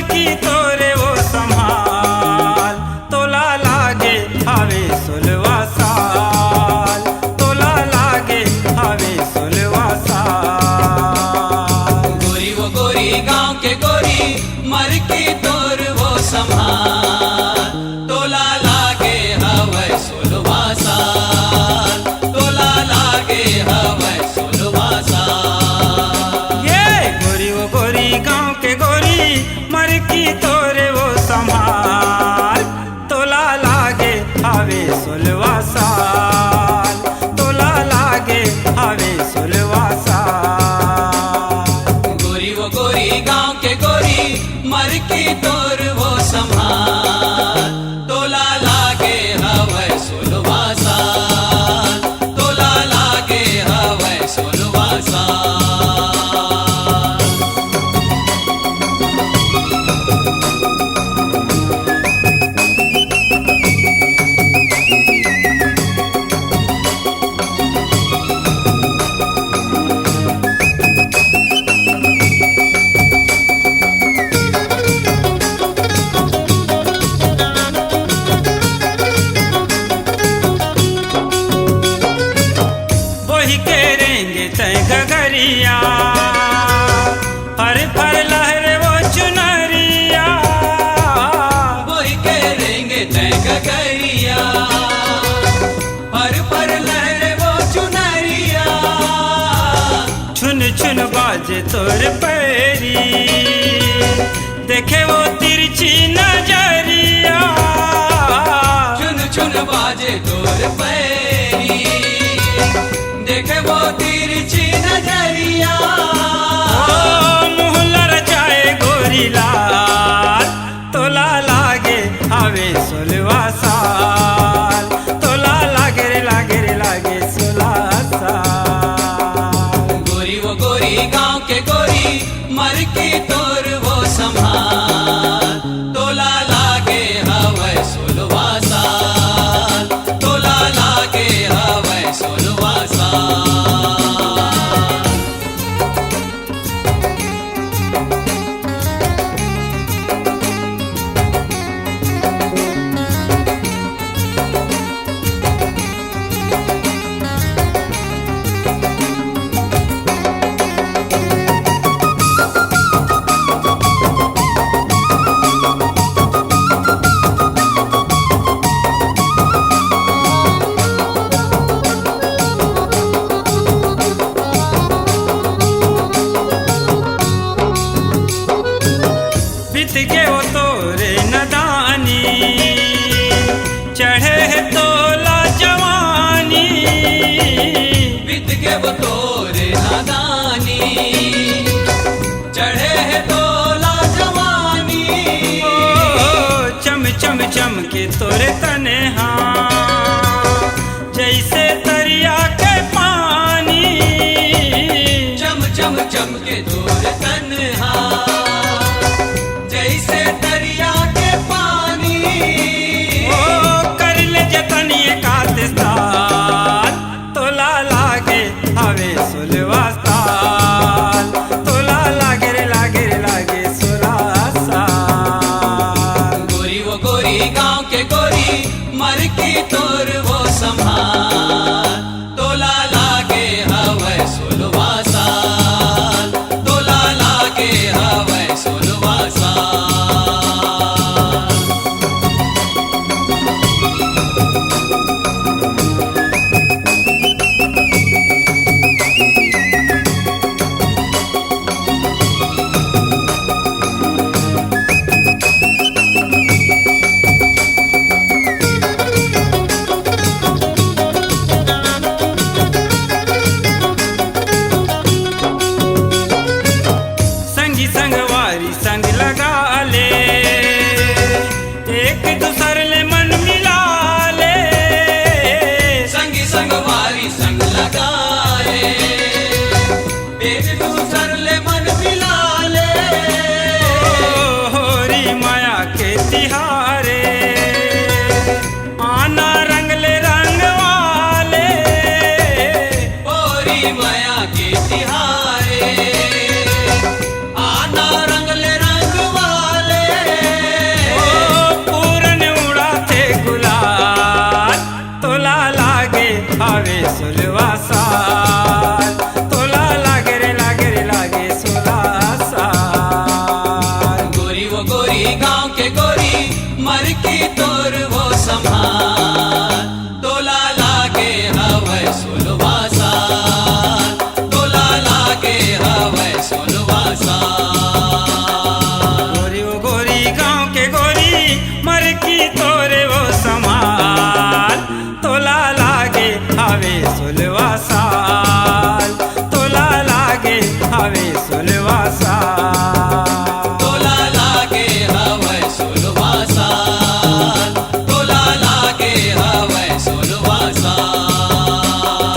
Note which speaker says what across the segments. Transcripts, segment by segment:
Speaker 1: की तोरे वो संभाल, तोला लागे हवे 16 साल, तोला लागे हवे 16 साल।
Speaker 2: गोरी वो गोरी गांव के गोरी मर की तोर वो संभाल, तोला लागे हवे 16 साल, तोला लागे हवे 16 साल।
Speaker 1: ये गोरी वो गोरी गांव के गोरी मर की तोरे वो संभाल, तोला लागे हवे 16 साल, तोला लागे हवे 16 साल।
Speaker 2: गोरी वो गोरी गांव के गोरी मर की तोर वो संभाल, तोला लागे हवे 16 साल, तोला लागे हवे 16 साल।
Speaker 1: वही के रेंगे तय गगरिया, फर फर लहरे वो चुनरिया,
Speaker 2: वही के रेंगे तय गगरिया, पर लहरे वो चुनरिया।
Speaker 1: छुन छुन बाजे तोर पैरी, देखे वो तिरछी नजरिया,
Speaker 2: चुन चुन बाजे तोर पैरी, देखे वो तिरछी नजरिया।
Speaker 1: मुँह लरचाए गोरी लाल, तोला लागे हवे 16 साल, तोला लागे रे लागे रे लागे 16 साल।
Speaker 2: गोरी वो गोरी गांव के गोरी मर की तोर वो संभाल, तोला लागे हवे 16 साल, तोला लागे हवे 16 साल।
Speaker 1: बीत गए वो तोरे नदानी, चढ़े है तोला जवानी,
Speaker 2: बीत के वो तोरे नादानी, चढ़े है तोला जवानी।
Speaker 1: ओ चम चम चम के तोरे तनहा, जैसे दरिया के पानी,
Speaker 2: चम चम चम के तोर तन्हा, जैसे दरिया के पानी।
Speaker 1: ओ कर ले जतनिए काते साल, तोला लागे हवे 16 साल, तोला लागे रे लागे रे लागे 16 साल।
Speaker 2: गोरी वो गोरी गांव के गोरी मर की तोर वो संभाल, तोला लागे हवे 16 साल, तोला लागे हवे 16 साल।
Speaker 1: संगी संगवारी संग लगा ले, एक दूसर ले मन मिला ले,
Speaker 2: संगी संगवारी संग लगाए, एक दूसर ले मन मिला ले।
Speaker 1: होरी माया के तिहारे, आना रंग ले रंग वाले,
Speaker 2: होरी माया के तिहारे, आना रंग ले रंग वाले।
Speaker 1: हवे सुलवासा
Speaker 2: तोला लागे हवै सोलवासा तोला लागे हवै सोलवासा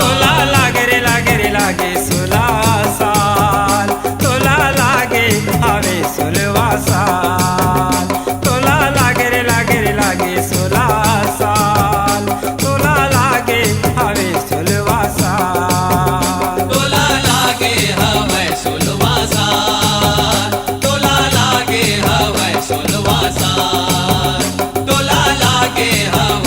Speaker 1: तोला लागे रे लागे रे लागे सुलासा तोला लागे हवे सुलवासा तोला लागे रे लागे रे लागे सुलासा तोला लागे हवे सुलवासा
Speaker 2: तोला लागे हवै सोलवासा तोला लागे हवै सोलवासा तोला लागे हवै